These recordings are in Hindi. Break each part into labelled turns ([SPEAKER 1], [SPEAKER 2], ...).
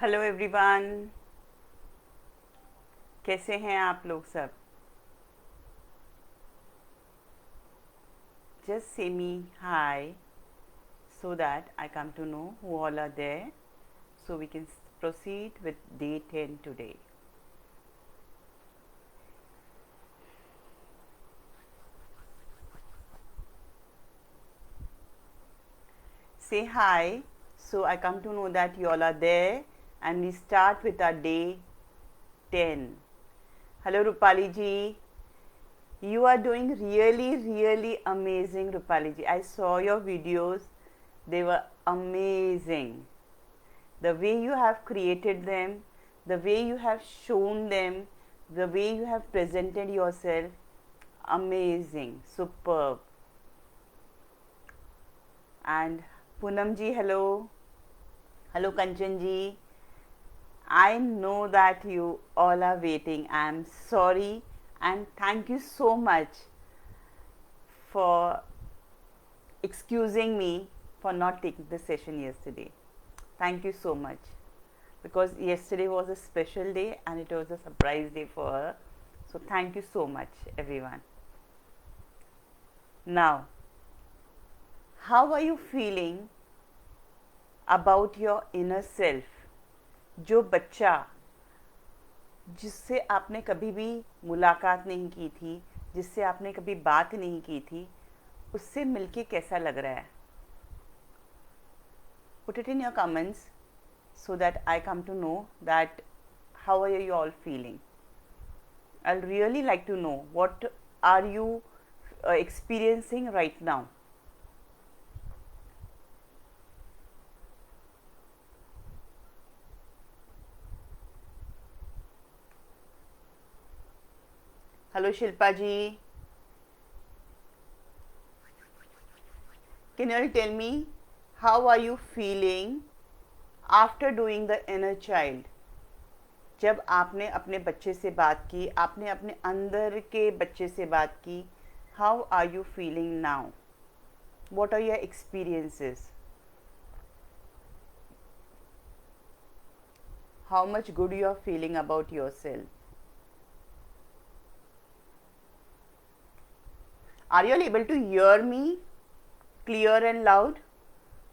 [SPEAKER 1] हेलो एवरीवन, कैसे हैं आप लोग सब? Just say me hi so that I come to know who all are there so we can proceed with day 10 today. Say hi so I come to know that you all are there and we start with our day 10. Hello Rupali ji. You are doing really amazing, Rupali ji. I saw your videos, they were amazing. The way you have created them, the way you have shown them, the way you have presented yourself, amazing, superb. And Poonam ji, hello. Hello Kanchan ji. I know that you all are waiting. I am sorry and thank you so much for excusing me for not taking the session yesterday. Thank you so much, because yesterday was a special day and it was a surprise day for her. So thank you so much everyone. Now, how are you feeling about your inner self? जो बच्चा जिससे आपने कभी भी मुलाकात नहीं की थी, जिससे आपने कभी बात नहीं की थी, उससे मिलके कैसा लग रहा है? Put it in your comments so that I come to know that how are you all feeling. I'll really like to know what are you experiencing right now. Hello Shilpa ji. Can you all tell me how are you feeling after doing the inner child? जब आपने अपने बच्चे से बात की, आपने अपने अंदर के बच्चे से बात की, how are you feeling now? What are your experiences? How much good you are feeling about yourself? Are you all able to hear me clear and loud?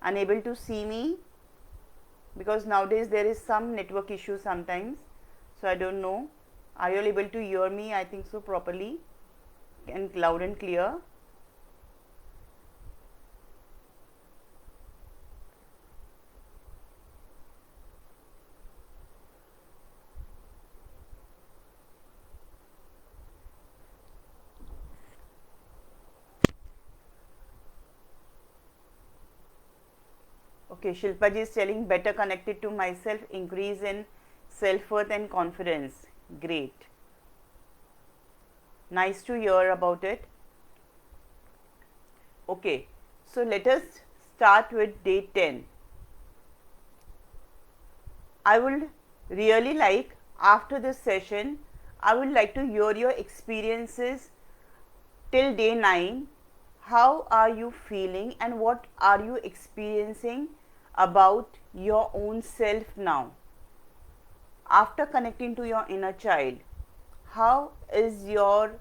[SPEAKER 1] Unable to see me? Because nowadays there is some network issue sometimes, so I don't know. Are you all able to hear me? I think so, properly and loud and clear. Okay, Shilpa ji is telling better connected to myself, increase in self-worth and confidence. Great. Nice to hear about it. Okay, so let us start with day 10. I would really like, after this session, I would like to hear your experiences till day 9. How are you feeling and what are you experiencing about your own self now? After connecting to your inner child, how is your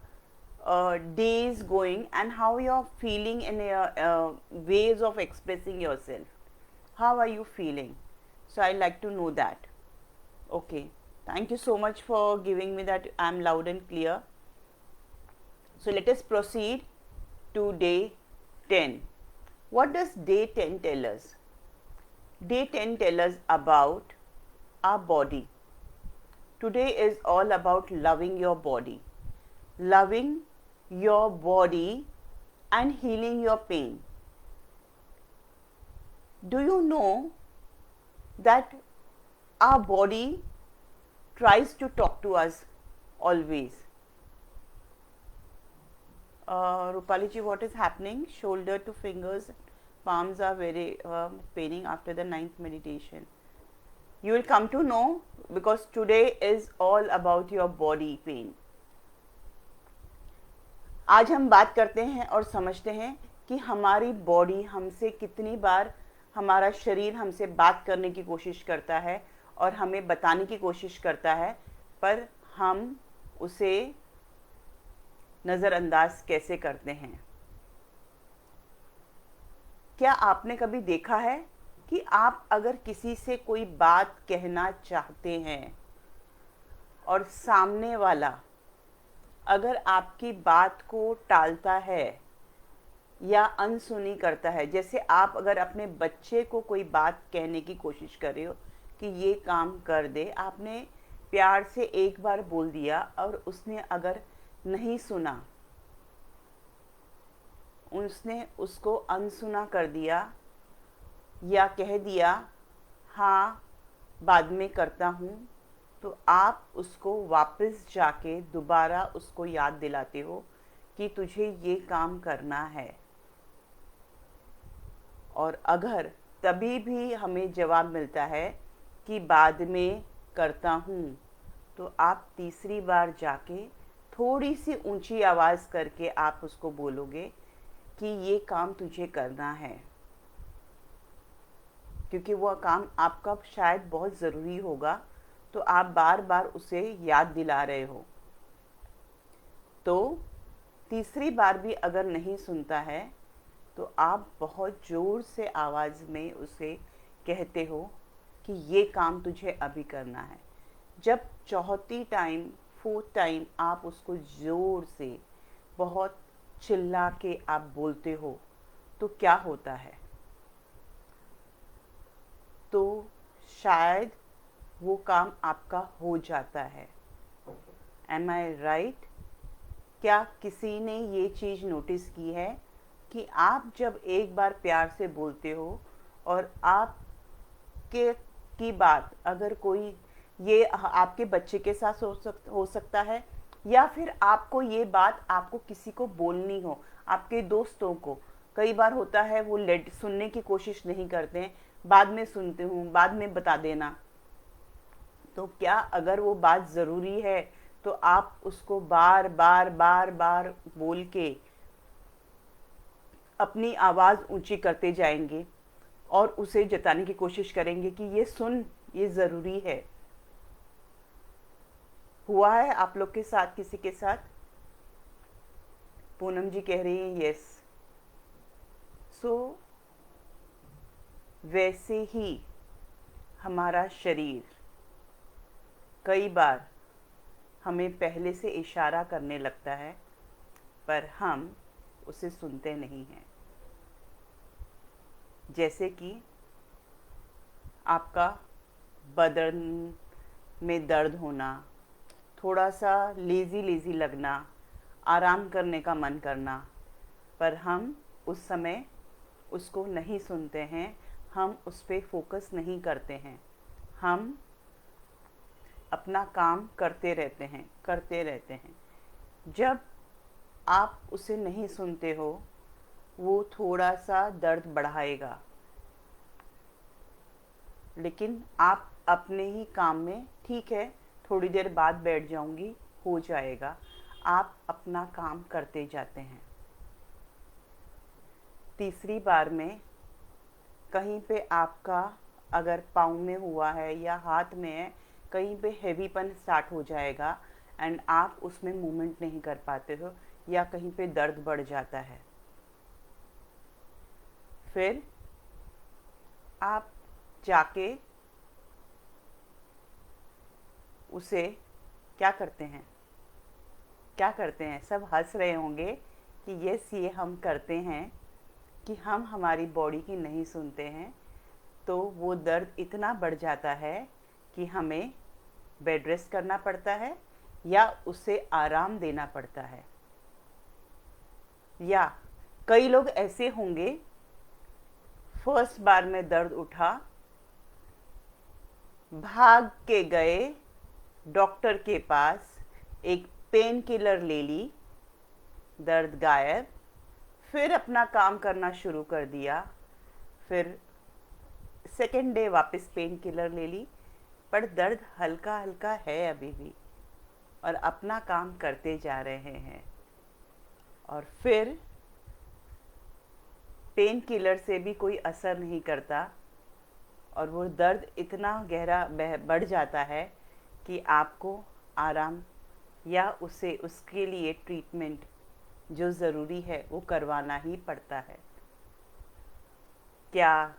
[SPEAKER 1] days going and how you are feeling in your ways of expressing yourself? How are you feeling? So I like to know that. Okay, thank you so much for giving me that. I am loud and clear. So let us proceed to day 10. What does day 10 tell us? Day 10 tell us about our body. Today is all about loving your body. Loving your body and healing your pain. Do you know that our body tries to talk to us always? Rupali ji, what is happening? Shoulder to fingers, palms are very paining after the 9th meditation. You will come to know, because today is all about your body pain. आज हम बात करते हैं और समझते हैं कि हमारी बॉडी हमसे कितनी बार, हमारा शरीर हमसे बात करने की कोशिश करता है और हमें बताने की कोशिश करता है, पर हम उसे नज़रअंदाज कैसे करते हैं। क्या आपने कभी देखा है कि आप अगर किसी से कोई बात कहना चाहते हैं और सामने वाला अगर आपकी बात को टालता है या अनसुनी करता है, जैसे आप अगर अपने बच्चे को कोई बात कहने की कोशिश कर रहे हो कि ये काम कर दे, आपने प्यार से एक बार बोल दिया और उसने अगर नहीं सुना, उसने उसको अनसुना कर दिया या कह दिया हाँ बाद में करता हूँ, तो आप उसको वापस जाके दोबारा उसको याद दिलाते हो कि तुझे ये काम करना है। और अगर तभी भी हमें जवाब मिलता है कि बाद में करता हूँ, तो आप तीसरी बार जाके थोड़ी सी ऊंची आवाज़ करके आप उसको बोलोगे कि ये काम तुझे करना है, क्योंकि वह काम आपका शायद बहुत ज़रूरी होगा, तो आप बार बार उसे याद दिला रहे हो। तो तीसरी बार भी अगर नहीं सुनता है तो आप बहुत ज़ोर से आवाज़ में उसे कहते हो कि ये काम तुझे अभी करना है। जब चौथी टाइम, फोर्थ टाइम आप उसको ज़ोर से बहुत चिल्ला के आप बोलते हो, तो क्या होता है? तो शायद वो काम आपका हो जाता है। एम आई राइट? क्या किसी ने ये चीज़ नोटिस की है कि आप जब एक बार प्यार से बोलते हो और आपके की बात अगर कोई, ये आपके बच्चे के साथ हो सकता है, या फिर आपको ये बात आपको किसी को बोलनी हो, आपके दोस्तों को, कई बार होता है वो सुनने की कोशिश नहीं करते हैं, बाद में सुनते हूँ, बाद में बता देना। तो क्या अगर वो बात ज़रूरी है तो आप उसको बार बार बार बार बोल के अपनी आवाज़ ऊंची करते जाएंगे और उसे जताने की कोशिश करेंगे कि ये सुन, ये ज़रूरी है। हुआ है आप लोग के साथ, किसी के साथ? पूनम जी कह रही है यस। सो वैसे ही हमारा शरीर कई बार हमें पहले से इशारा करने लगता है, पर हम उसे सुनते नहीं हैं। जैसे कि आपका बदन में दर्द होना, थोड़ा सा लेज़ी लेज़ी लगना, आराम करने का मन करना, पर हम उस समय उसको नहीं सुनते हैं, हम उस पर फोकस नहीं करते हैं, हम अपना काम करते रहते हैं। जब आप उसे नहीं सुनते हो, वो थोड़ा सा दर्द बढ़ाएगा, लेकिन आप अपने ही काम में, ठीक है थोड़ी देर बाद बैठ जाऊंगी, हो जाएगा, आप अपना काम करते जाते हैं। तीसरी बार में कहीं पे आपका अगर पाँव में हुआ है या हाथ में है, कहीं पे हेवीपन स्टार्ट हो जाएगा एंड आप उसमें मूवमेंट नहीं कर पाते हो, या कहीं पे दर्द बढ़ जाता है। फिर आप जाके उसे क्या करते हैं? सब हंस रहे होंगे कि यस, ये हम करते हैं कि हम हमारी बॉडी की नहीं सुनते हैं, तो वो दर्द इतना बढ़ जाता है कि हमें बेड रेस्ट करना पड़ता है या उसे आराम देना पड़ता है। या कई लोग ऐसे होंगे, फर्स्ट बार में दर्द उठा, भाग के गए डॉक्टर के पास, एक पेन किलर ले ली, दर्द गायब, फिर अपना काम करना शुरू कर दिया, फिर सेकेंड डे वापस पेन किलर ले ली, पर दर्द हल्का हल्का है अभी भी, और अपना काम करते जा रहे हैं। और फिर पेन किलर से भी कोई असर नहीं करता और वो दर्द इतना गहरा बढ़ जाता है कि आपको आराम या उसके लिए ट्रीटमेंट जो ज़रूरी है वो करवाना ही पड़ता है। क्या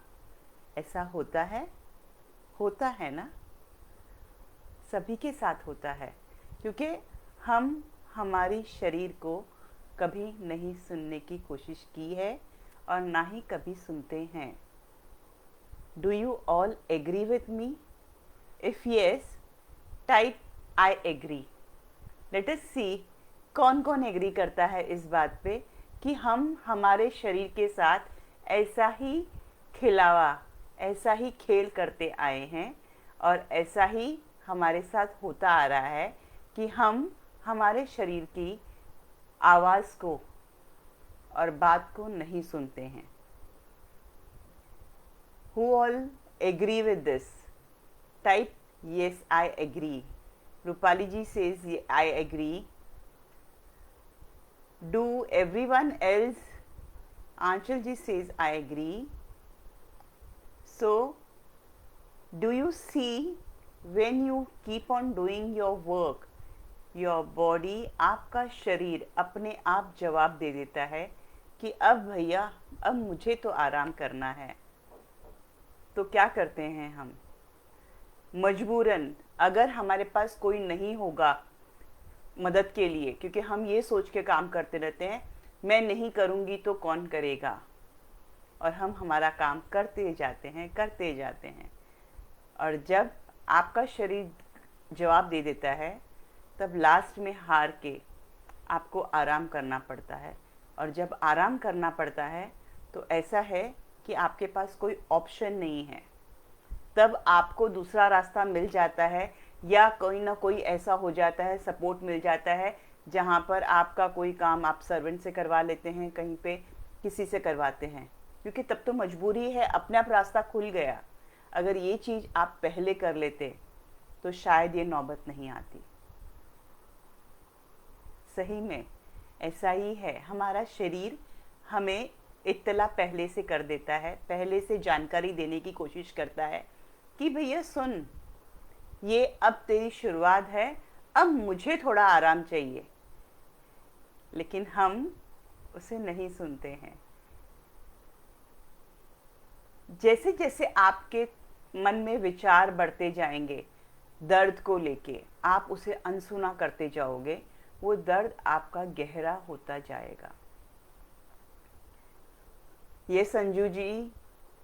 [SPEAKER 1] ऐसा होता है? होता है ना, सभी के साथ होता है, क्योंकि हम हमारी शरीर को कभी नहीं सुनने की कोशिश की है और ना ही कभी सुनते हैं। Do you all agree with me? If yes, type I agree. Let us see कौन कौन एग्री करता है इस बात पे कि हम हमारे शरीर के साथ ऐसा ही खिलावा, ऐसा ही खेल करते आए हैं और ऐसा ही हमारे साथ होता आ रहा है कि हम हमारे शरीर की आवाज़ को और बात को नहीं सुनते हैं। Who all agree with this? Type yes, I agree. Rupali ji says I agree. Do everyone else? Anshul ji says I agree. So, do you see when you keep on doing your work, your body, आपका शरीर अपने आप जवाब दे देता है कि अब भैया, अब मुझे तो आराम करना है। तो क्या करते हैं हम? मजबूरन, अगर हमारे पास कोई नहीं होगा मदद के लिए, क्योंकि हम ये सोच के काम करते रहते हैं मैं नहीं करूँगी तो कौन करेगा, और हम हमारा काम करते जाते हैं और जब आपका शरीर जवाब दे देता है तब लास्ट में हार के आपको आराम करना पड़ता है। और जब आराम करना पड़ता है तो ऐसा है कि आपके पास कोई ऑप्शन नहीं है, तब आपको दूसरा रास्ता मिल जाता है या कोई ना कोई ऐसा हो जाता है, सपोर्ट मिल जाता है जहाँ पर आपका कोई काम आप सर्वेंट से करवा लेते हैं, कहीं पे किसी से करवाते हैं, क्योंकि तब तो मजबूरी है, अपने आप रास्ता खुल गया। अगर ये चीज़ आप पहले कर लेते तो शायद ये नौबत नहीं आती। सही में ऐसा ही है, हमारा शरीर हमें इत्तला पहले से कर देता है, पहले से जानकारी देने की कोशिश करता है कि भैया सुन, ये अब तेरी शुरुआत है, अब मुझे थोड़ा आराम चाहिए, लेकिन हम उसे नहीं सुनते हैं। जैसे जैसे आपके मन में विचार बढ़ते जाएंगे दर्द को लेके, आप उसे अनसुना करते जाओगे, वो दर्द आपका गहरा होता जाएगा। ये संजू जी,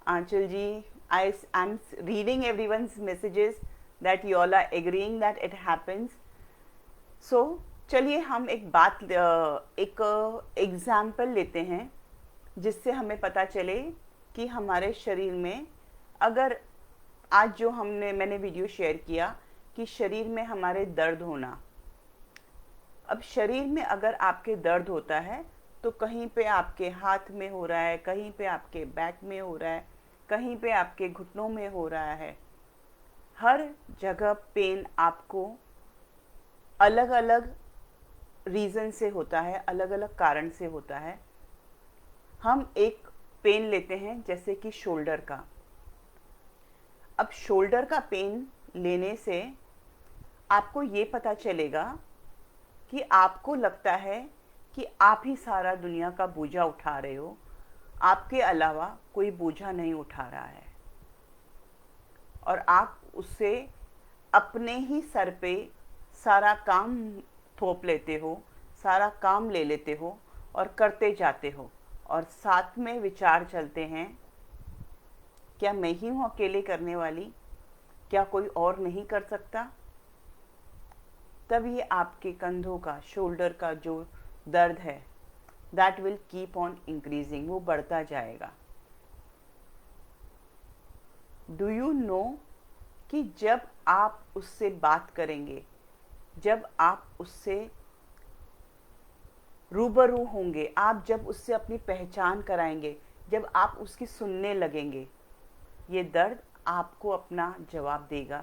[SPEAKER 1] आंचल जी, I am reading everyone's messages that you all are agreeing that it happens. So चलिए हम एक एग्जाम्पल लेते हैं जिससे हमें पता चले कि हमारे शरीर में, अगर आज जो मैंने वीडियो शेयर किया कि शरीर में हमारे दर्द होना, अब शरीर में अगर आपके दर्द होता है तो कहीं पे आपके हाथ में हो रहा है, कहीं पे आपके बैक में हो रहा है, कहीं पे आपके घुटनों में हो रहा है, हर जगह पेन आपको अलग अलग रीज़न से होता है, अलग अलग कारण से होता है। हम एक पेन लेते हैं जैसे कि शोल्डर का। अब शोल्डर का पेन लेने से आपको ये पता चलेगा कि आपको लगता है कि आप ही सारा दुनिया का बोझा उठा रहे हो, आपके अलावा कोई बोझा नहीं उठा रहा है, और आप उससे अपने ही सर पे सारा काम थोप लेते हो, सारा काम ले लेते हो और करते जाते हो, और साथ में विचार चलते हैं, क्या मैं ही हूँ अकेले करने वाली, क्या कोई और नहीं कर सकता? तब ये आपके कंधों का, शोल्डर का जो दर्द है, that will keep on increasing, वो बढ़ता जाएगा। डू यू नो कि जब आप उससे बात करेंगे, जब आप उससे रूबरू होंगे, आप जब उससे अपनी पहचान कराएंगे, जब आप उसकी सुनने लगेंगे, ये दर्द आपको अपना जवाब देगा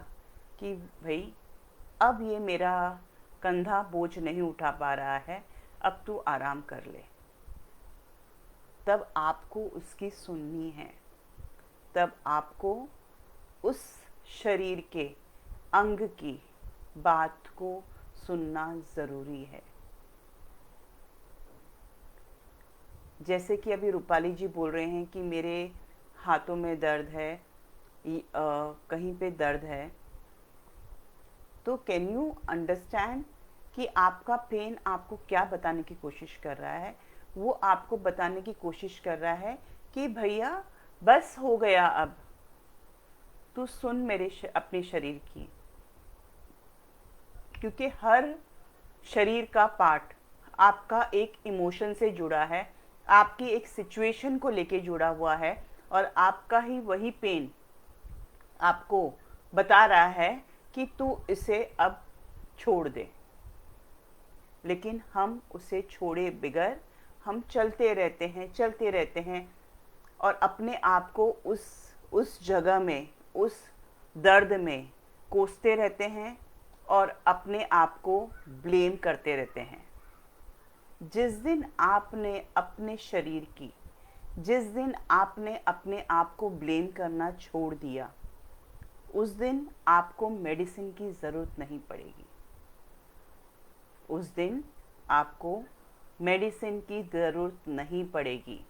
[SPEAKER 1] कि भाई अब ये मेरा कंधा बोझ नहीं उठा पा रहा है, अब तू आराम कर ले। तब आपको उसकी सुननी है, तब आपको उस शरीर के अंग की बात को सुनना ज़रूरी है। जैसे कि अभी रूपाली जी बोल रहे हैं कि मेरे हाथों में दर्द है, कहीं पे दर्द है, तो कैन यू अंडरस्टैंड कि आपका पेन आपको क्या बताने की कोशिश कर रहा है? वो आपको बताने की कोशिश कर रहा है कि भैया बस हो गया, अब तू सुन मेरे अपने शरीर की। क्योंकि हर शरीर का पार्ट आपका एक इमोशन से जुड़ा है, आपकी एक सिचुएशन को लेके जुड़ा हुआ है, और आपका ही वही पेन आपको बता रहा है कि तू इसे अब छोड़ दे। लेकिन हम उसे छोड़े बिगर हम चलते रहते हैं और अपने आप को उस जगह में, उस दर्द में कोसते रहते हैं और अपने आप को ब्लेम करते रहते हैं। जिस दिन आपने अपने शरीर की, जिस दिन आपने अपने आप को ब्लेम करना छोड़ दिया, उस दिन आपको मेडिसिन की ज़रूरत नहीं पड़ेगी। उस दिन आपको मेडिसिन की ज़रूरत नहीं पड़ेगी।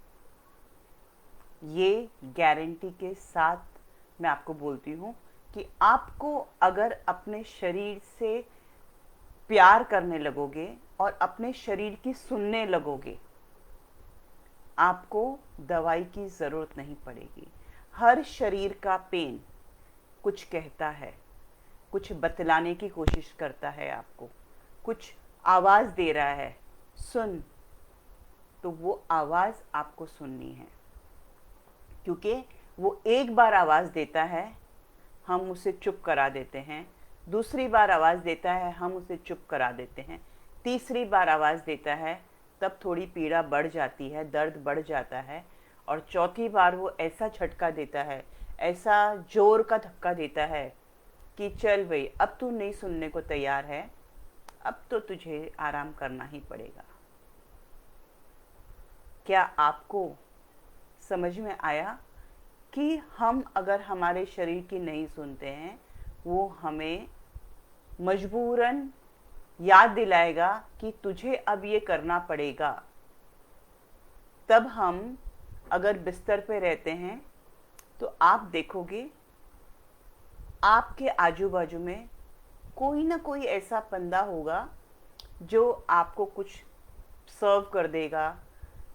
[SPEAKER 1] ये गारंटी के साथ मैं आपको बोलती हूँ कि आपको अगर अपने शरीर से प्यार करने लगोगे और अपने शरीर की सुनने लगोगे, आपको दवाई की ज़रूरत नहीं पड़ेगी। हर शरीर का पेन कुछ कहता है, कुछ बतलाने की कोशिश करता है, आपको कुछ आवाज़ दे रहा है, सुन। तो वो आवाज़ आपको सुननी है, क्योंकि वो एक बार आवाज़ देता है, हम उसे चुप करा देते हैं। दूसरी बार आवाज़ देता है, हम उसे चुप करा देते हैं। तीसरी बार आवाज़ देता है, तब थोड़ी पीड़ा बढ़ जाती है, दर्द बढ़ जाता है। और चौथी बार वो ऐसा झटका देता है, ऐसा जोर का धक्का देता है कि चल भाई, अब तू नहीं सुनने को तैयार है, अब तो तुझे आराम करना ही पड़ेगा। क्या आपको समझ में आया कि हम अगर हमारे शरीर की नहीं सुनते हैं, वो हमें मजबूरन याद दिलाएगा कि तुझे अब ये करना पड़ेगा। तब हम अगर बिस्तर पे रहते हैं तो आप देखोगे आपके आजू बाजू में कोई ना कोई ऐसा बंदा होगा जो आपको कुछ सर्व कर देगा,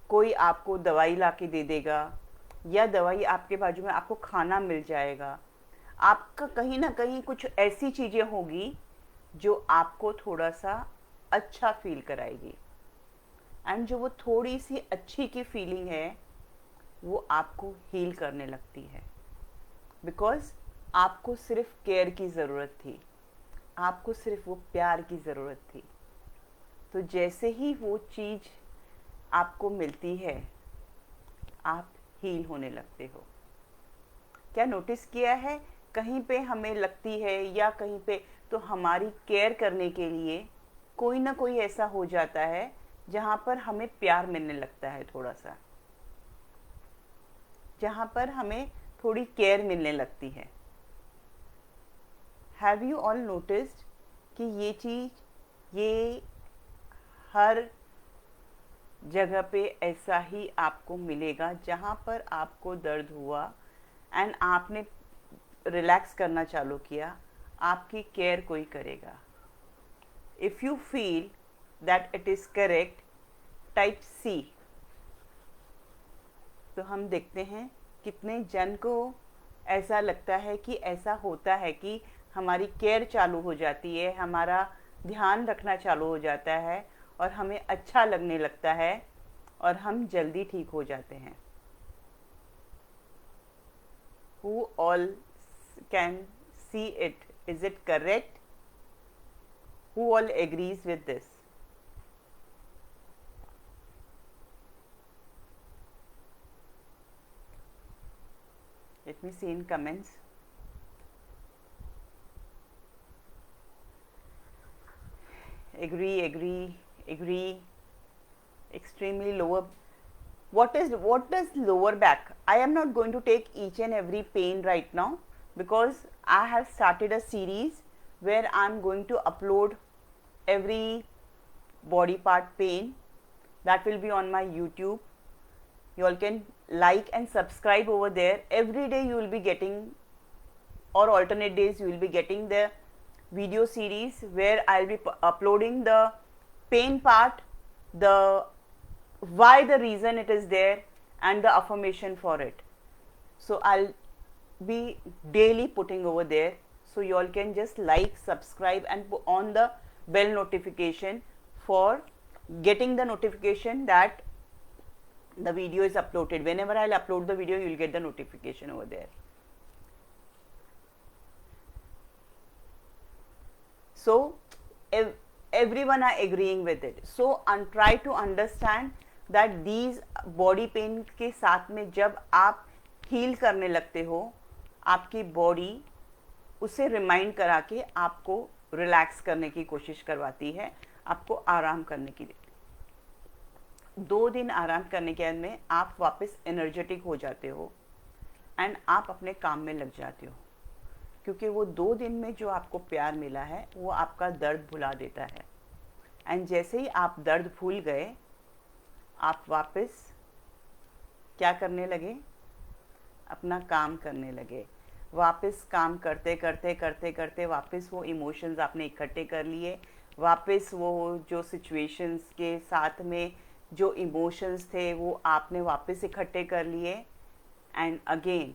[SPEAKER 1] कोई आपको दवाई ला के दे देगा, या दवाई आपके बाजू में आपको खाना मिल जाएगा। आपका कहीं ना कहीं कुछ ऐसी चीज़ें होगी जो आपको थोड़ा सा अच्छा फील कराएगी। एंड जो वो थोड़ी सी अच्छी की फीलिंग है, वो आपको हील करने लगती है। बिकॉज़ आपको सिर्फ केयर की ज़रूरत थी, आपको सिर्फ वो प्यार की ज़रूरत थी। तो जैसे ही वो चीज़ आपको मिलती है, आप हील होने लगते हो। क्या नोटिस किया है, कहीं पे हमें लगती है या कहीं पे, तो हमारी केयर करने के लिए कोई ना कोई ऐसा हो जाता है जहाँ पर हमें प्यार मिलने लगता है, थोड़ा सा, जहाँ पर हमें थोड़ी केयर मिलने लगती है। हैव यू ऑल नोटिस्ड कि ये चीज़, ये हर जगह पे ऐसा ही आपको मिलेगा। जहाँ पर आपको दर्द हुआ एंड आपने रिलैक्स करना चालू किया, आपकी केयर कोई करेगा। If you feel that it is correct, type C. तो हम देखते हैं कितने जन को ऐसा लगता है कि ऐसा होता है कि हमारी केयर चालू हो जाती है, हमारा ध्यान रखना चालू हो जाता है और हमें अच्छा लगने लगता है और हम जल्दी ठीक हो जाते हैं। Who all can see it? Is it correct? Who all agrees with this? Let me see in comments. Agree. Extremely lower. What does lower back? I am not going to take each and every pain right now, because I have started a series where I am going to upload every body part pain that will be on my YouTube. You all can like and subscribe over there. Every day you will be getting, or alternate days you will be getting the video series where I'll be uploading the pain part, the why, the reason it is there, and the affirmation for it. So I'll be daily putting over there, so you all can just like, subscribe and put on the bell notification for getting the notification that the video is uploaded. Whenever I'll upload the video, you will get the notification over there. So everyone are agreeing with it. So try to understand that these body pain के साथ में जब आप हील करने लगते हो, आपकी बॉडी उसे रिमाइंड करा के आपको रिलैक्स करने की कोशिश करवाती है, आपको आराम करने की। 2 दिन आराम करने के बाद में आप वापस एनर्जेटिक हो जाते हो एंड आप अपने काम में लग जाते हो, क्योंकि वो 2 दिन में जो आपको प्यार मिला है वो आपका दर्द भुला देता है। एंड जैसे ही आप दर्द भूल गए, आप वापस क्या करने लगे? अपना काम करने लगे। वापस काम करते करते करते करते वापस वो इमोशंस आपने इकट्ठे कर लिए, वापस वो जो सिचुएशंस के साथ में जो इमोशंस थे वो आपने वापस इकट्ठे कर लिए। एंड अगेन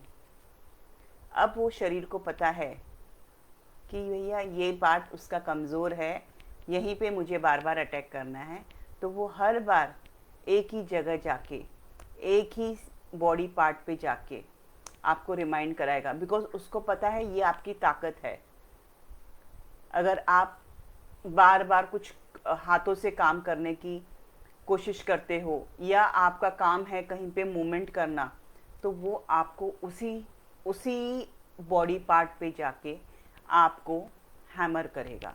[SPEAKER 1] अब वो शरीर को पता है कि भैया ये पार्ट उसका कमज़ोर है, यहीं पे मुझे बार बार अटैक करना है, तो वो हर बार एक ही जगह जाके, एक ही बॉडी पार्ट पे जाके आपको रिमाइंड कराएगा, बिकॉज उसको पता है ये आपकी ताकत है। अगर आप बार बार कुछ हाथों से काम करने की कोशिश करते हो या आपका काम है कहीं पे मूवमेंट करना, तो वो आपको उसी बॉडी पार्ट पे जाके आपको हैमर करेगा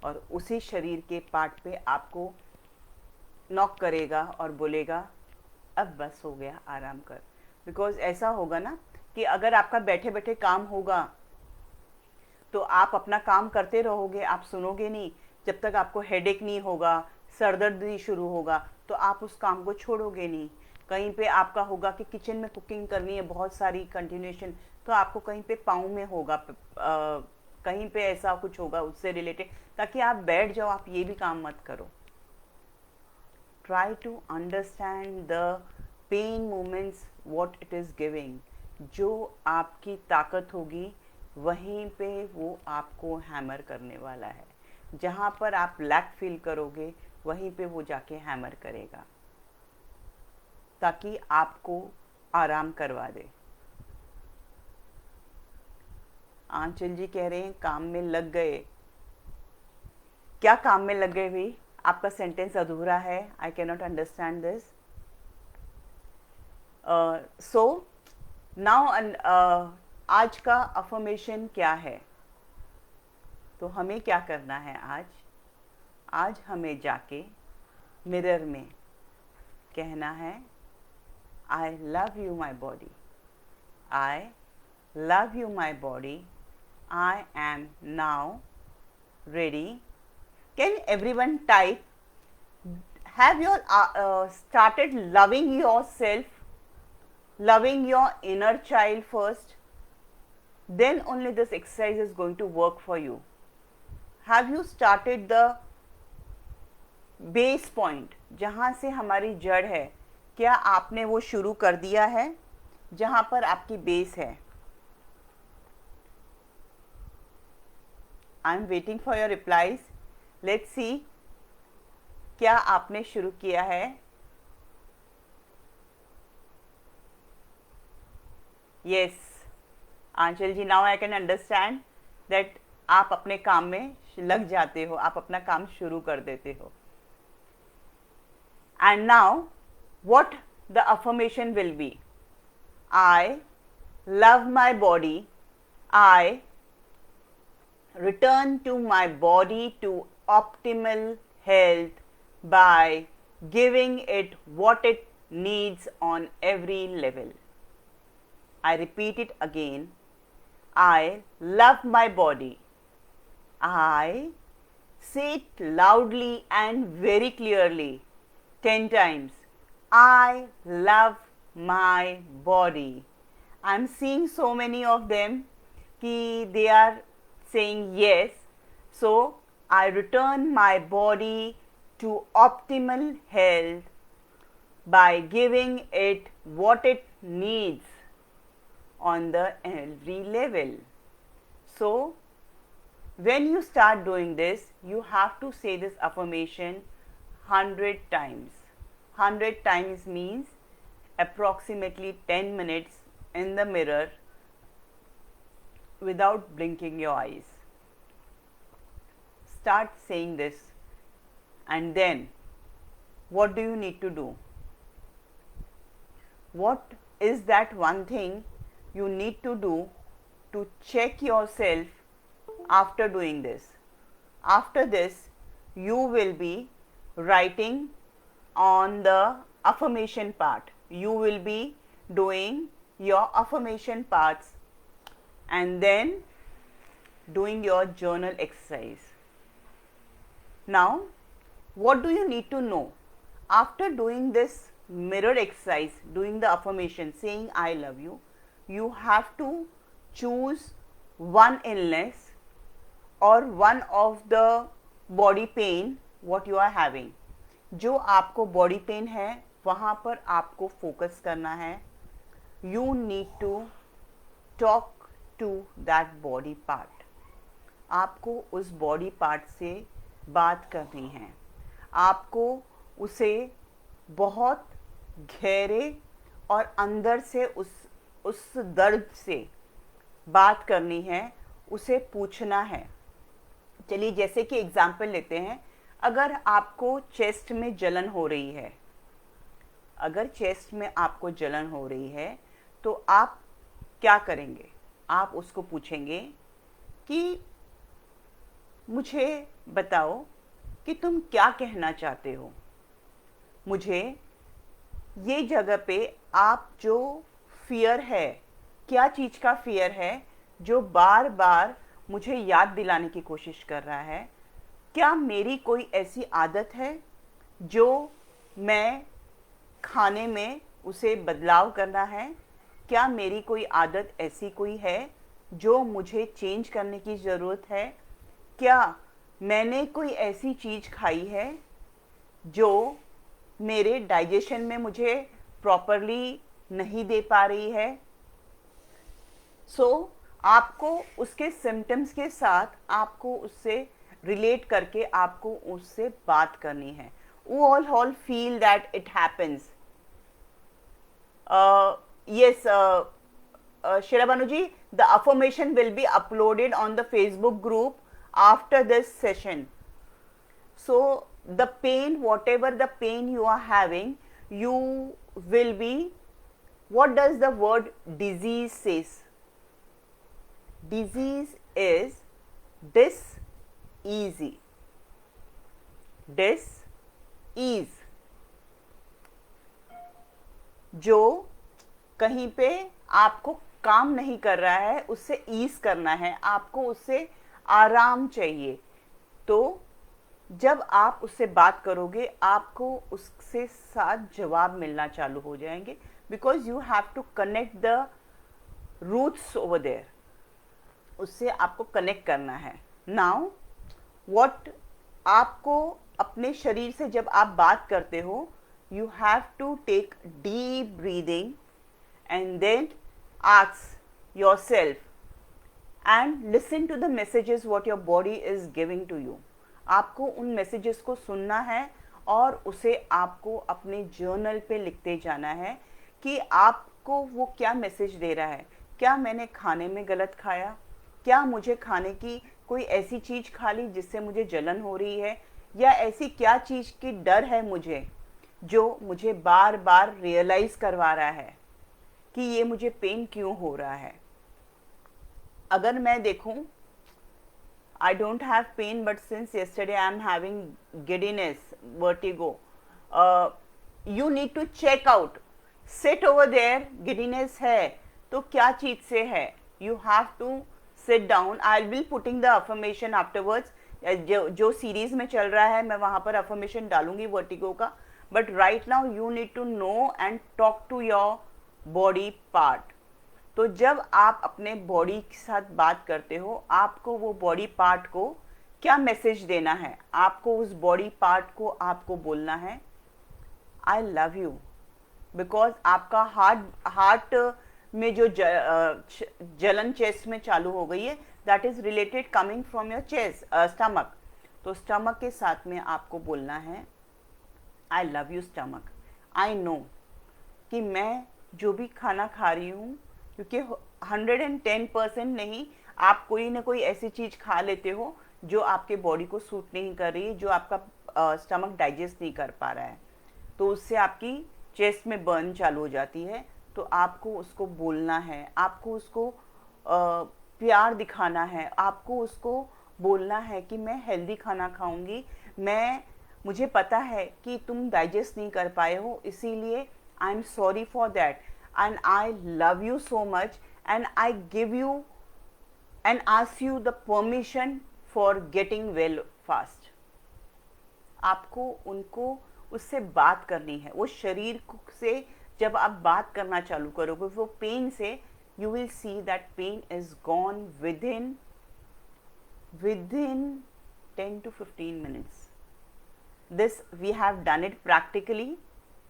[SPEAKER 1] और उसी शरीर के पार्ट पे आपको नॉक करेगा और बोलेगा अब बस हो गया, आराम कर। बिकॉज ऐसा होगा ना कि अगर आपका बैठे बैठे काम होगा तो आप अपना काम करते रहोगे, आप सुनोगे नहीं। जब तक आपको हेडेक नहीं होगा, सर दर्द नहीं शुरू होगा, तो आप उस काम को छोड़ोगे नहीं। कहीं पे आपका होगा कि किचन में कुकिंग करनी है बहुत सारी कंटिन्यूएशन, तो आपको कहीं पे पाँव में होगा, कहीं पे ऐसा कुछ होगा उससे रिलेटेड, ताकि आप बैठ जाओ, आप ये भी काम मत करो। Try to understand the pain moments what it is giving. जो आपकी ताकत होगी वहीं पे वो आपको हैमर करने वाला है। जहाँ पर आप लैक फील करोगे वहीं पे वो जाके हैमर करेगा ताकि आपको आराम करवा दे। आंचल जी कह रहे हैं काम में लग गए। क्या काम में लग गए भाई? आपका सेंटेंस अधूरा है। I can not understand this. So now आज का अफर्मेशन क्या है? तो हमें क्या करना है आज हमें जाके मिरर में कहना है, I love you my body, I love you my body, I am now ready. Can everyone type? Have you started loving yourself, loving your inner child first? Then only this exercise is going to work for you. Have you started the base point? जहाँ से हमारी जड़ है, क्या आपने वो शुरू कर दिया है जहाँ पर आपकी बेस है? I am waiting for your replies. Let's see, क्या आपने शुरू किया है? Yes Aanchal ji, now I can understand that आप अपने काम में लग जाते हो, आप अपना काम शुरू कर देते हो। And now what the affirmation will be? I love my body. I return to my body to optimal health by giving it what it needs on every level. I repeat it again. I love my body. I say it loudly and very clearly 10 times. I love my body. I'm seeing so many of them कि they are saying yes. So I return my body to optimal health by giving it what it needs on the every level. So when you start doing this, you have to say this affirmation 100 times. 100 times means approximately 10 minutes in the mirror without blinking your eyes. Start saying this, and then what do you need to do? What is that one thing you need to do to check yourself after doing this? After this, you will be writing on the affirmation part. You will be doing your affirmation parts and then doing your journal exercise. Now, what do you need to know? After doing this mirror exercise, doing the affirmation, saying I love you, you have to choose one illness or one of the body pain what you are having. जो आपको बॉडी पेन है वहाँ पर आपको फोकस करना है. You need to talk to that body part. आपको उस बॉडी पार्ट से बात करनी है. आपको उसे बहुत गहरे और अंदर से उस दर्द से बात करनी है, उसे पूछना है. चलिए जैसे कि एग्जाम्पल लेते हैं. अगर आपको चेस्ट में जलन हो रही है, अगर चेस्ट में आपको जलन हो रही है तो आप क्या करेंगे? आप उसको पूछेंगे कि मुझे बताओ कि तुम क्या कहना चाहते हो. मुझे ये जगह पे आप जो फियर है, क्या चीज़ का फियर है जो बार बार मुझे याद दिलाने की कोशिश कर रहा है? क्या मेरी कोई ऐसी आदत है जो मैं खाने में उसे बदलाव करना है? क्या मेरी कोई आदत ऐसी कोई है जो मुझे चेंज करने की ज़रूरत है? क्या मैंने कोई ऐसी चीज़ खाई है जो मेरे डाइजेशन में मुझे प्रॉपरली नहीं दे पा रही है? सो आपको उसके सिम्टम्स के साथ आपको उससे रिलेट करके आपको उससे बात करनी है. We all feel that it happens. Yes, Shira Banuji, the affirmation will be uploaded on the Facebook group after this session. So the pain, whatever the pain you are having, you will be, what does the word disease says? Disease is dis-ease. Dis-ease. जो कहीं पे आपको काम नहीं कर रहा है उससे ईज करना है, आपको उससे आराम चाहिए. तो जब आप उससे बात करोगे आपको उससे साथ जवाब मिलना चालू हो जाएंगे, because you have to connect the roots over there. उससे आपको कनेक्ट करना है. नाउ व्हाट, आपको अपने शरीर से जब आप बात करते हो, you have to take deep breathing and then ask yourself and listen to the messages what your body is giving to you. आपको उन messages को सुनना है और उसे आपको अपने journal पे लिखते जाना है कि आपको वो क्या message दे रहा है. क्या मैंने खाने में गलत खाया? क्या मुझे खाने की कोई ऐसी चीज़ खा ली जिससे मुझे जलन हो रही है? या ऐसी क्या चीज़ की डर है मुझे जो मुझे बार बार रियलाइज़ करवा रहा है कि ये मुझे पेन क्यों हो रहा है? अगर मैं देखूं, I don't have pain, but since yesterday I am having giddiness, vertigo. You need to check out. Sit over there, giddiness है तो क्या चीज़ से है? You have to sit down. I'll be putting the affirmation afterwards. जो सीरीज में चल रहा है मैं वहाँ पर affirmation डालूंगी वर्टिगो का. But right now you need to know and talk to your body part. तो जब आप अपने बॉडी के साथ बात करते हो, आपको वो बॉडी पार्ट को क्या मैसेज देना है? आपको उस बॉडी पार्ट को आपको बोलना है आई लव यू. बिकॉज आपका हार्ट में जो जलन चेस्ट में चालू हो गई है, that is related coming from your chest stomach. तो स्टमक के साथ में आपको बोलना है I love you stomach. I know कि मैं जो भी खाना खा रही हूँ, क्योंकि 110% नहीं, आप कोई ना कोई ऐसी चीज़ खा लेते हो जो आपके बॉडी को सूट नहीं कर रही है, जो आपका स्टमक डाइजेस्ट नहीं कर पा रहा है, तो उससे आपकी चेस्ट में बर्न चालू हो जाती है. तो आपको उसको बोलना है, आपको उसको प्यार दिखाना है, आपको उसको बोलना है कि मैं हेल्दी खाना खाऊंगी, मुझे पता है कि तुम डाइजेस्ट नहीं कर पाए हो, इसीलिए I am sorry for that and I love you so much and I give you and ask you the permission for getting well fast. आपको उनको उससे बात करनी है. वो शरीर से जब आप बात करना चालू करोगे वो पेन से, you will see that pain is gone within 10 to 15 minutes. This we have done it practically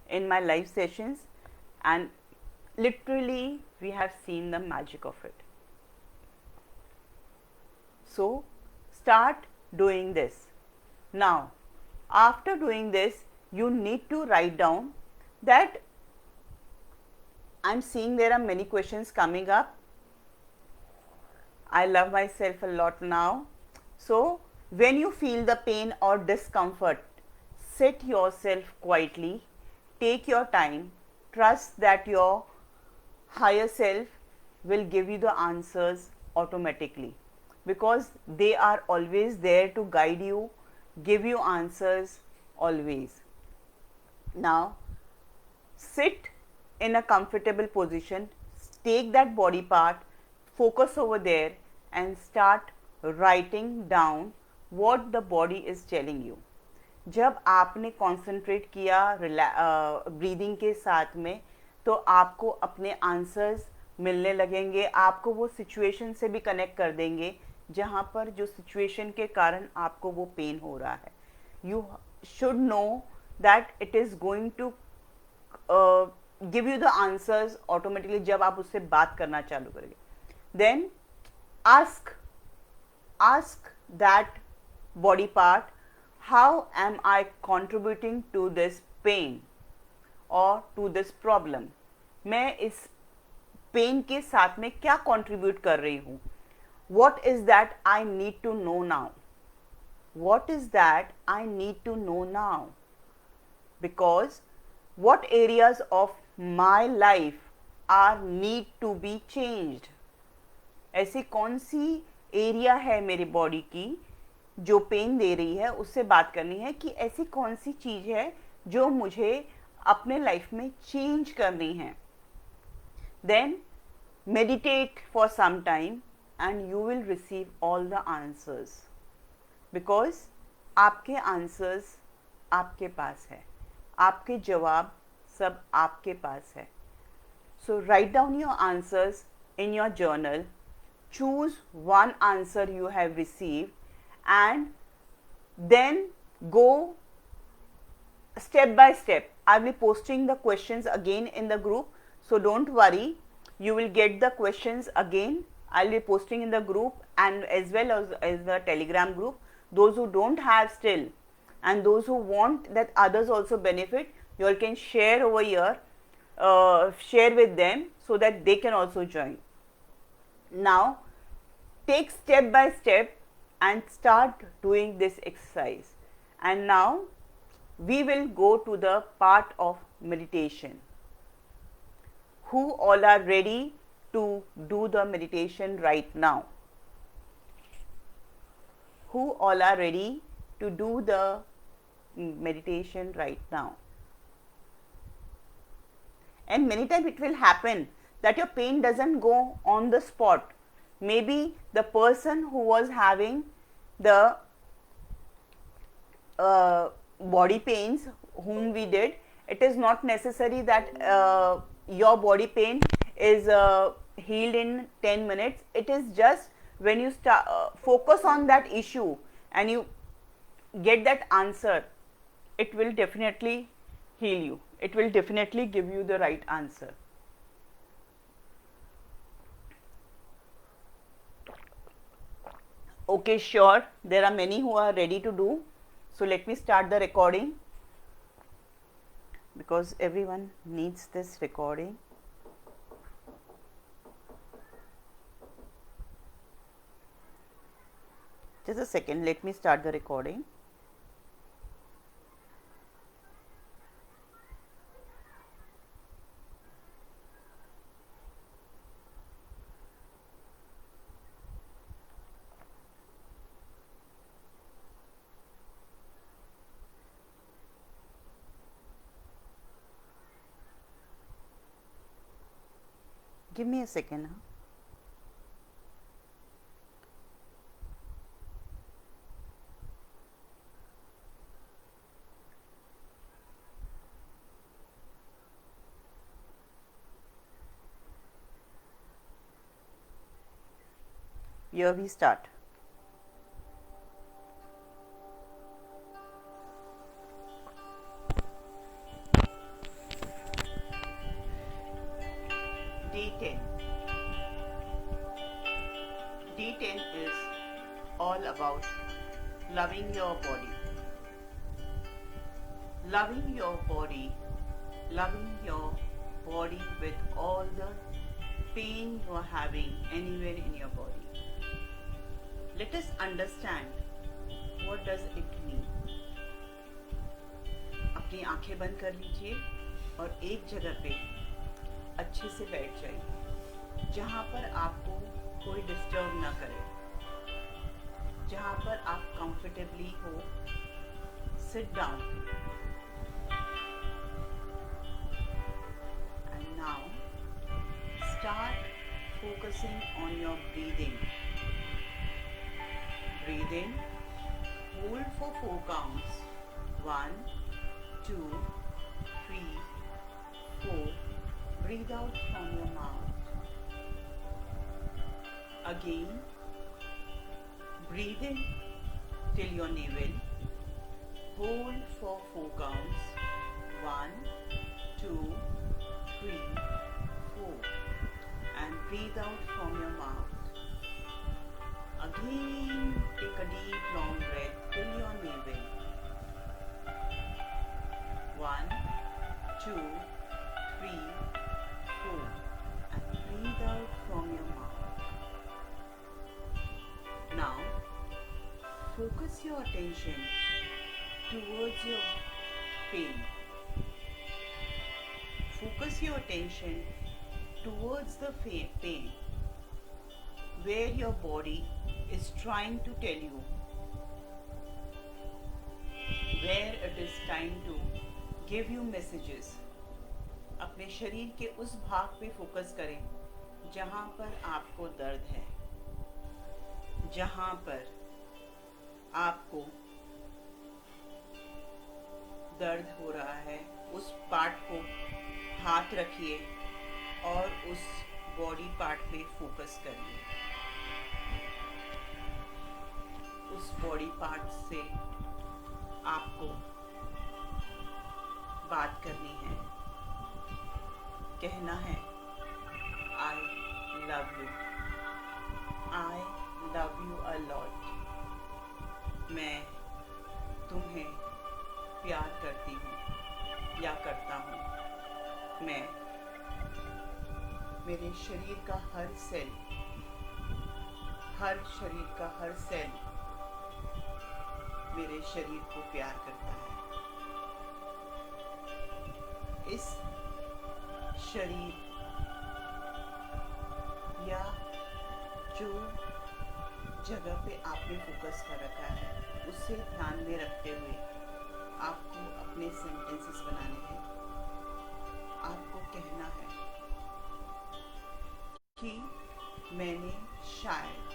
[SPEAKER 1] in my live sessions and literally we have seen the magic of it. So start doing this. Now after doing this you need to write down that I'm seeing there are many questions coming up. I love myself a lot now. So when you feel the pain or discomfort, sit yourself quietly, take your time, trust that your higher self will give you the answers automatically, because they are always there to guide you, give you answers always. Now sit in a comfortable position, take that body part, focus over there and start writing down what the body is telling you. जब आपने concentrate किया breathing के साथ में, तो आपको अपने answers मिलने लगेंगे, आपको वो situation से भी connect कर देंगे जहाँ पर जो situation के कारण आपको वो pain हो रहा है. You should know that it is going to give you the answers automatically जब आप उससे बात करना चालू करेंगे. Then ask that body part, how am I contributing to this pain or to this problem? मैं इस pain के साथ में क्या contribute कर रही हूँ? What is that I need to know now? What is that I need to know now? Because what areas of my life are need to be changed? ऐसी कौन सी एरिया है मेरी बॉडी की जो पेन दे रही है, उससे बात करनी है कि ऐसी कौन सी चीज़ है जो मुझे अपने लाइफ में चेंज करनी है. Then meditate for some time and you will receive all the answers, because आपके आंसर्स आपके पास है, आपके जवाब सब आपके पास है. So write down your answers in your journal, choose one answer you have received and then go step by step. I will be posting the questions again in the group, so don't worry, you will get the questions again. I will be posting in the group and as well as the Telegram group. Those who don't have still and those who want that others also benefit, you all can share over here, share with them so that they can also join. Now take step by step and start doing this exercise. And now we will go to the part of meditation. Who all are ready to do the meditation right now? Who all are ready to do the meditation right now? And many times it will happen that your pain doesn't go on the spot. Maybe the person who was having the body pains whom we did, it is not necessary that your body pain is healed in 10 minutes. It is just when you start focus on that issue and you get that answer, it will definitely heal you. It will definitely give you the right answer. Okay, sure. There are many who are ready to do. So let me start the recording because everyone needs this recording. Just a second, let me start the recording. Give me a second. Here we start. D10. D10 is all about loving your body. Loving your body, loving your body with all the pain you are having anywhere in your body. Let us understand what does it mean. अपनी आंखें बंद कर लीजिए और एक जगह पे अच्छे से बैठ जाइए जहाँ पर आपको कोई डिस्टर्ब ना करे, जहाँ पर आप कंफर्टेबली हो. Sit down and now start focusing on your breathing. Breathe in, hold for 4 counts. 1, 2, 3, 4. Breathe out from your mouth. Again, breathe in till your navel. Hold for 4 counts. 1, 2, 3, 4. And breathe out from your mouth. Again, take a deep long breath till your navel. 1, 2, 3, 4. And breathe out from your mouth. Now, focus your attention towards your pain. Focus your attention towards the pain where your body is trying to tell you, where it is trying to give you messages. अपने शरीर के उस भाग पे फोकस करें जहाँ पर आपको दर्द है, जहाँ पर आपको दर्द हो रहा है. उस पार्ट को हाथ रखिए और उस बॉडी पार्ट पे फोकस करिए. उस बॉडी पार्ट से आपको बात करनी है, कहना है I love you, I love you a lot. मैं तुम्हें प्यार करती हूँ या करता हूँ. मैं मेरे शरीर का हर सेल, हर शरीर का हर सेल मेरे शरीर को प्यार करता है. इस शरीर या जो जगह पे आपने फोकस कर रखा है उससे ध्यान में रखते हुए आपको अपने सेंटेंसेस बनाने हैं. आपको कहना है कि मैंने शायद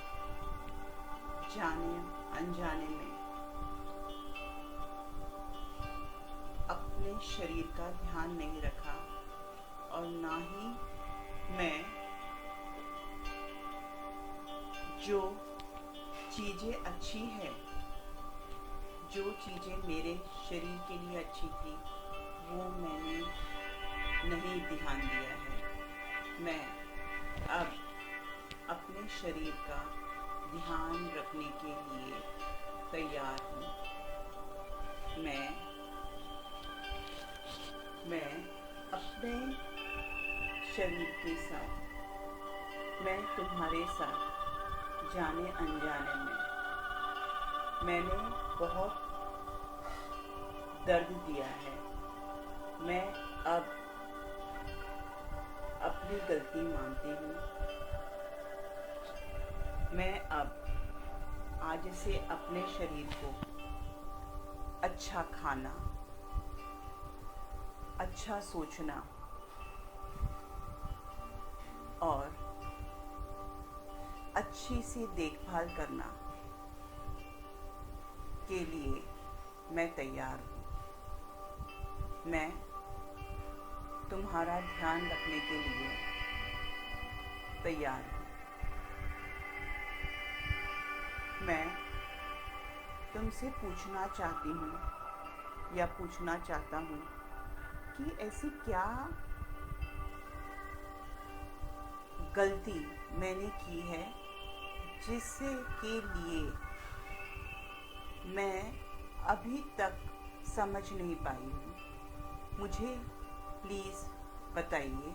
[SPEAKER 1] जाने अनजाने में अपने शरीर का ध्यान नहीं रखा और ना ही मैं जो चीज़ें अच्छी है, जो चीज़ें मेरे शरीर के लिए अच्छी थी, वो मैंने नहीं ध्यान दिया है। मैं अब अपने शरीर का ध्यान रखने के लिए तैयार हूँ। मैं अपने शरीर के साथ, मैं तुम्हारे साथ जाने अनजाने में मैंने बहुत दर्द दिया है। मैं अब अपनी गलती मानती हूँ। मैं अब आज से अपने शरीर को अच्छा खाना, अच्छा सोचना और अच्छी सी देखभाल करना के लिए मैं तैयार हूँ। मैं तुम्हारा ध्यान रखने के लिए तैयार हूँ। मैं तुमसे पूछना चाहती हूँ या पूछना चाहता हूँ कि ऐसी क्या गलती मैंने की है जिससे के लिए मैं अभी तक समझ नहीं पाई हूँ। मुझे प्लीज़ बताइए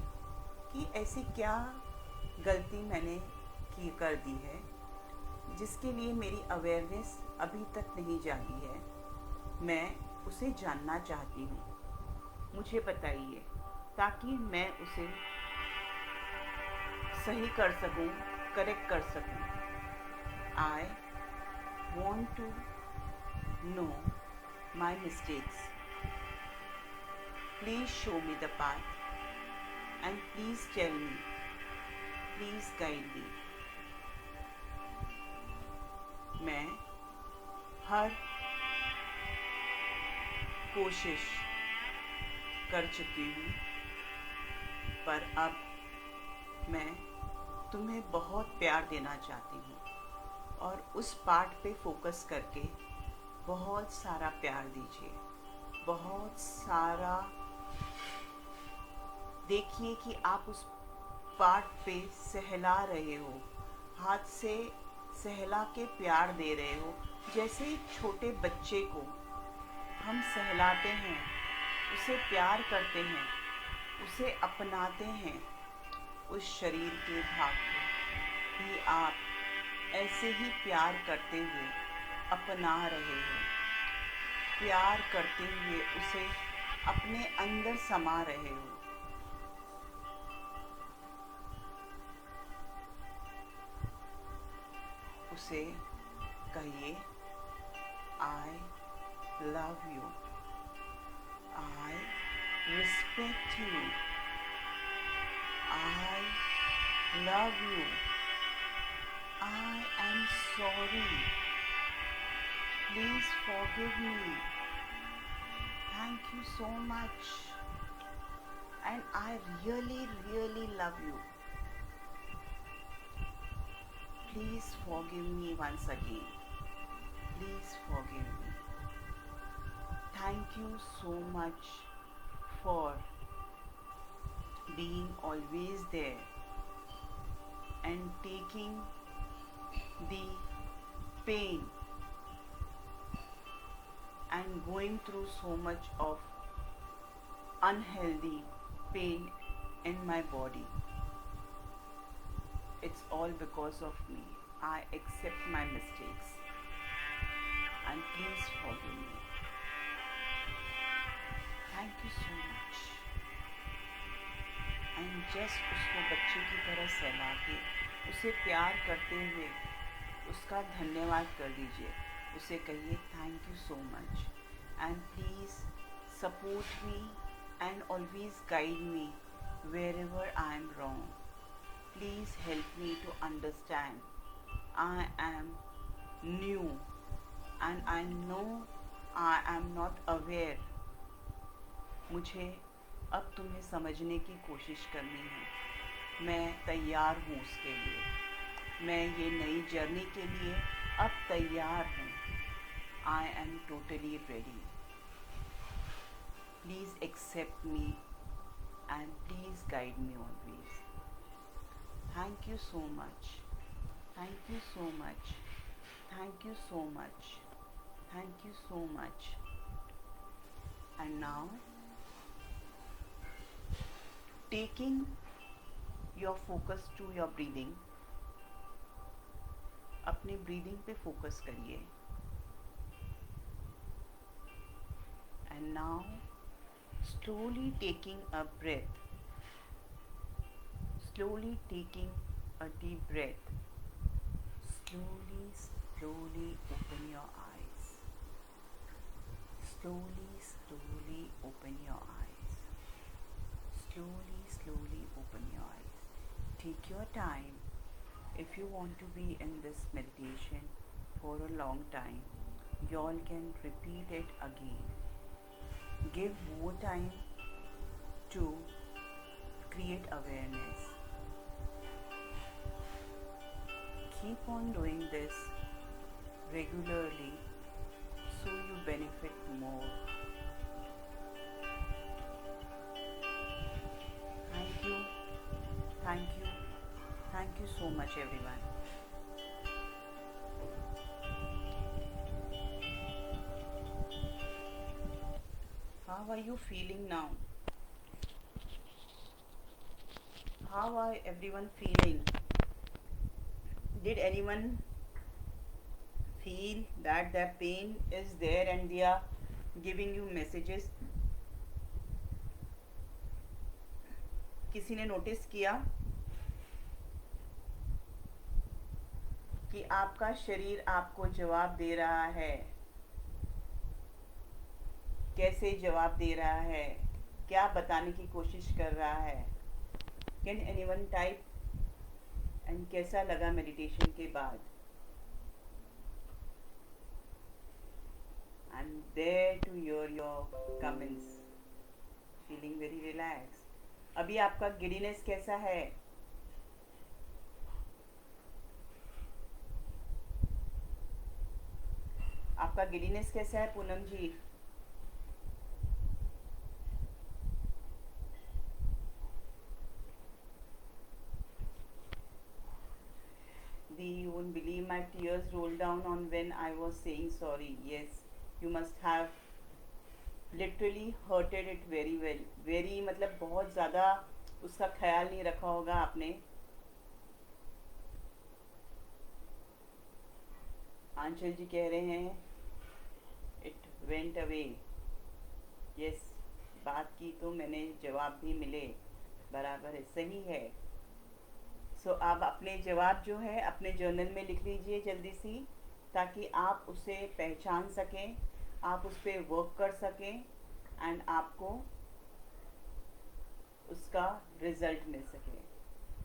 [SPEAKER 1] कि ऐसी क्या गलती मैंने कर दी है जिसके लिए मेरी अवेयरनेस अभी तक नहीं जागी है। मैं उसे जानना चाहती हूँ। मुझे बताइए ताकि मैं उसे सही कर सकूं, करेक्ट कर सकूं। I want to know my mistakes. Please show me the path and please tell me, please guide me. मैं हर कोशिश कर चुकी हूँ, पर अब मैं तुम्हें बहुत प्यार देना चाहती हूँ और उस पार्ट पे फोकस करके बहुत सारा प्यार दीजिए, बहुत सारा। देखिए कि आप उस पार्ट पे सहला रहे हो, हाथ से सहला के प्यार दे रहे हो, जैसे एक छोटे बच्चे को हम सहलाते हैं, उसे प्यार करते हैं, उसे अपनाते हैं। उस शरीर के भाग को भी आप ऐसे ही प्यार करते हुए अपना रहे हो, प्यार करते हुए उसे अपने अंदर समा रहे हो। उसे कहिए I love you, I respect you, I love you, I am sorry, please forgive me, thank you so much, and I really, really love you. Please forgive me once again. Please forgive me. Thank you so much for being always there and taking the pain and going through so much of unhealthy pain in my body. It's all because of me. I accept my mistakes and please forgive me. Thank you so much. And just उसको बच्चे की तरह सहला के उसे प्यार करते हुए उसका धन्यवाद कर दीजिए। उसे कहिए thank you so much and please support me and always guide me wherever I am wrong. Please help me to understand. I am new and I know I am not aware. मुझे अब तुम्हें समझने की कोशिश करनी है। मैं तैयार हूँ उसके लिए। मैं ये नई जर्नी के लिए अब तैयार हूँ। I am totally ready. Please accept me and please guide me always. Thank you so much. Thank you so much. Thank you so much. Thank you so much. And now, taking your focus to your breathing, अपने breathing पे focus करिए. And now, slowly taking a breath. Slowly taking a deep breath. Slowly, slowly open your eyes. Slowly, slowly open your eyes. Slowly, slowly open your eyes. Take your time. If you want to be in this meditation for a long time, you all can repeat it again. Give more time to create awareness. Keep on doing this regularly so you benefit more. Thank you, thank you, thank you so much everyone. How are you feeling now? How are everyone feeling? Did anyone feel that their pain is there and they are giving you messages? किसी ने नोटिस किया कि आपका शरीर आपको जवाब दे रहा है? कैसे जवाब दे रहा है? क्या बताने की कोशिश कर रहा है? Can anyone type? एंड कैसा लगा मेडिटेशन के बाद? I am there to hear your comments. Feeling very relax. अभी आपका गिडीनेस कैसा है? आपका गिडीनेस कैसा है पूनम जी? You won't believe my tears rolled down on when I was saying sorry. Yes, you must have literally hurted it very well. Very मतलब बहुत ज़्यादा उसका ख्याल नहीं रखा होगा आपने. आंचल जी कह रहे हैं it went away. Yes, बात की तो मैंने जवाब भी मिले. बराबर है, सही है. सो आप अपने जवाब जो है अपने जर्नल में लिख लीजिए जल्दी सी, ताकि आप उसे पहचान सकें, आप उस पर वर्क कर सकें एंड आपको उसका रिजल्ट मिल सके.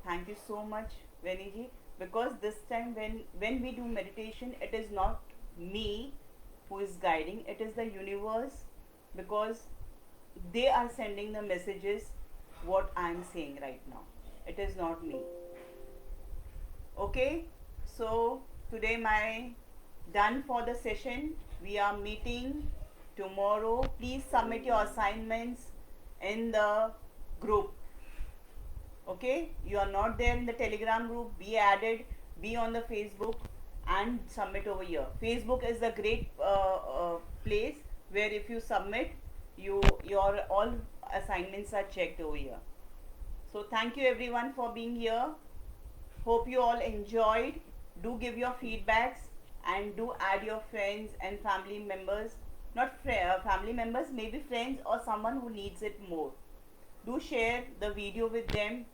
[SPEAKER 1] Thank you so much Veni ji, because this time when we do meditation, it is not me who is guiding, it is the universe, because they are sending the messages what I am saying right now. It is not me. Okay, so today my done for the session. We are meeting tomorrow. Please submit your assignments in the group. Okay, you are not there in the Telegram group, be added, be on the Facebook and submit over here. Facebook is a great place where if you submit, your all assignments are checked over here. So thank you everyone for being here. Hope you all enjoyed. Do give your feedbacks and do add your friends and family members. Not family members, maybe friends or someone who needs it more. Do share the video with them.